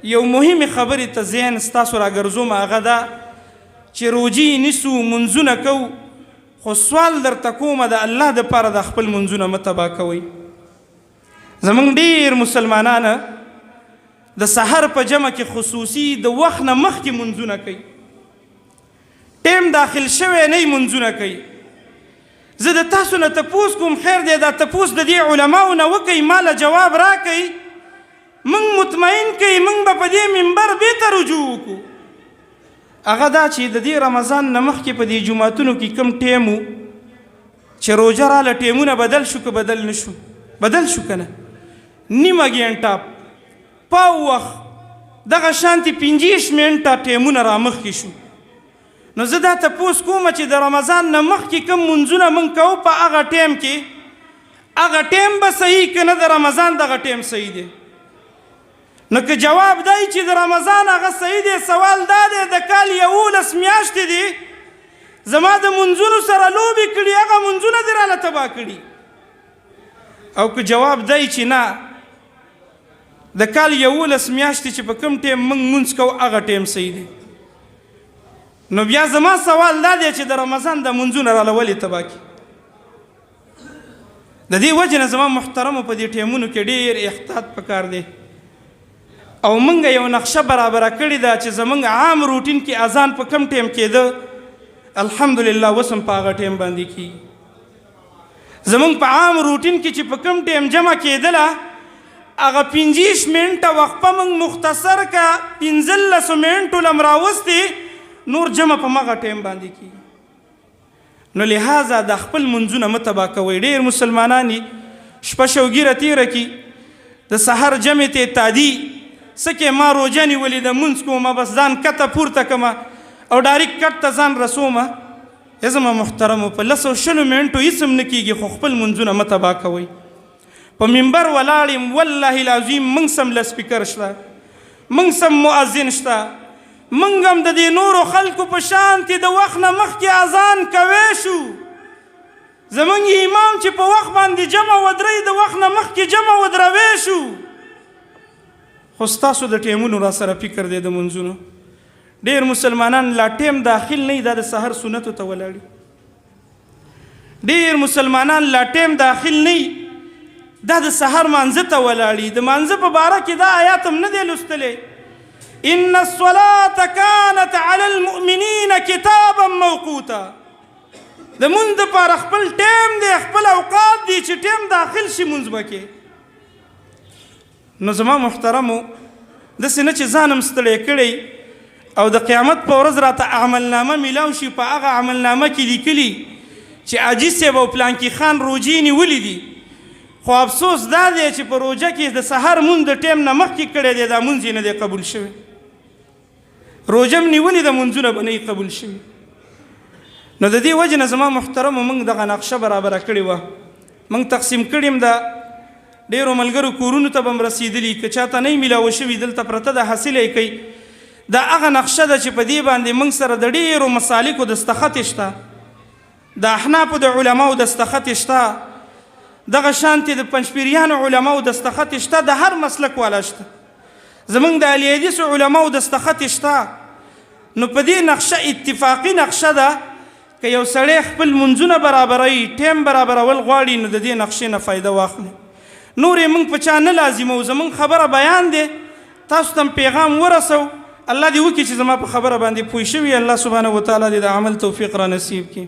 یو مهمه خبرې ته ذهن ستاسو راګرځوم، هغه ده چې روجې نیسو، منځونه کوو، خو سوال درته کومه د الله دپاره د خپل منځونه مه تباه کوئ. زموږ ډېر مسلمانان د سحر په جمع کې خصوصي د وخت نه مخکې منځونه کوي، ټیم داخل شوی نه منځونه کوي. زه د تاسو نه تپوس کوم، خیر دی دا تپوس د دې علماو نه وکئ، ماله جواب راکئ، موږ مطمئن کوي موږ به په دې منبر بېرته رجوع وکړو. هغه دا چې د دې رمضان نه مخکې په دې جوماتونو کې کوم ټیم و چې روژه راله، ټیمونه بدل شو که بدل نه شو؟ بدل شو که نه؟ نیمه ګینټه پاو وخت دغه شانتې 25 منټه ټیمونه رامخکې شو. نو زه دا تپوس کوم چې د رمضان نه مخکې کوم منځونه موږ کوو په هغه ټیم کې، هغه ټیم به صحیح که نه د رمضان دغه ټیم صحیح دی؟ نو که جواب دی چې د رمضان هغه صحیح دی، سوال دا دی د کال 11 میاشتې دي زما د منځونو سره لوبې کړي، هغه منځونه دې راله تباه کړي. او که جواب دی چې نه د کال 11 میاشتې چې په کوم ټیم موږ مونځ کوو هغه ټیم صحیح دی، نو بیا زما سوال دا دی چې د رمضان د منځونه راله ولې تباه کړي؟ د دې وجې نه زما محترمو په دې ټیمونو کې ډېر احتیاط پکار دی. او موږ یو نقشه برابره کړې ده چې زموږ عام روټین کې اذان په کم ټیم کېده، الحمدلله اوس هم په هغه ټیم باندې کېږي. زموږ په عام روټین کې چې په کم ټیم جمع کېدله، هغه 25 منټه وقفه موږ مختصر که 15 منټو لم راوستې، نور جمع په مغه ټیم باندې کېږي. نو لہذا د خپل منځونه مه تباه کوئ. ډېر مسلمانان شپه شوګیره تېره کړي، د سحر جمع ته تعدي سکه ما روجه نیولې د مونځ کومه، بس ځان کته پورته کمه او ډایرکټ کټ ته ځان رسومه. زما محترمو په 120 منټو هېڅ هم نه کېږي، خو خپل منځونه مه تباه کوئ. په منبر ولاړ یم، والله العظیم موږ سم لسپیکر شته، موږ سم مؤذن شته، موږ هم د دې نورو خلکو په شانتې د وخت نه مخکې اذان کوی شو. زموږ امام چې په وخت باندې جمع ودرئ، د وخت نه مخکې جمع ودروی شو. خو ستاسو د ټیمونو را سره فکر دی د منځونو. ډېر مسلمانان لا ټیم داخل نه دا د سحر سنتو ته ولاړي، ډېر مسلمانان لا ټیم داخل نه دا د سحر مانځه ته ولاړي. د مانځه په باره کې دا آیات هم نه دی لوستلی، ان الصلاة كانت على المؤمنین کتابا موقوتا. د مونځ دپاره خپل ټیم دی، خپل اوقات دی چې ټیم داخل شي مونځ به کې. نو زما محترمو داسې نه چې ځان هم ستړی کړی او د قیامت په ورځ راته عملنامه میلاو شي، په هغه عملنامه کې لیکلي چې حاجي صاحب او پلانکي خان روجې نیولې دي، خو افسوس دا دی چې په روژه کې د سحر مونځ د ټیم نه مخکې کړی دی، دا مونځ یې نه دی قبول شوی. روژه م نیولې د مونځونه به نه یې قبول شوي. نو د دې وجې نه زما محترمو موږ دغه نقشه برابره کړې وه، موږ تقسیم کړې م ده، ډېرو ملګرو کورونو ته به م رسېدلي، که چاته نه یې میلاوه شوي دلته پرته ده حاصله یې کوي. دا هغه نقشه ده چې په دې باندې موږ سره د ډېرو مسالکو دستخط شته، د احنافو د علماو دستخط شته، دغه شانتې د پنجپیریانو علماو دستخط شته، د هر مسلک والا شته، زمونږ د اهل حدیثو علماو دستخط شته. نو په دې نقشه اتفاقي نقشه ده، که یو سړی خپل منځونه برابروي، ټیم برابرول غواړي، نو د دې نقشې نه فایده واخلي. نور یې موږ په چا نه لازمو، زمونږ خبره بیان دی، تاسو ته پیغام ورسو. الله دې وکړي چې زما په خبره باندې پوه شوي، الله سبحانه وتعالی دې د عمل توفیق را نصیب کړي.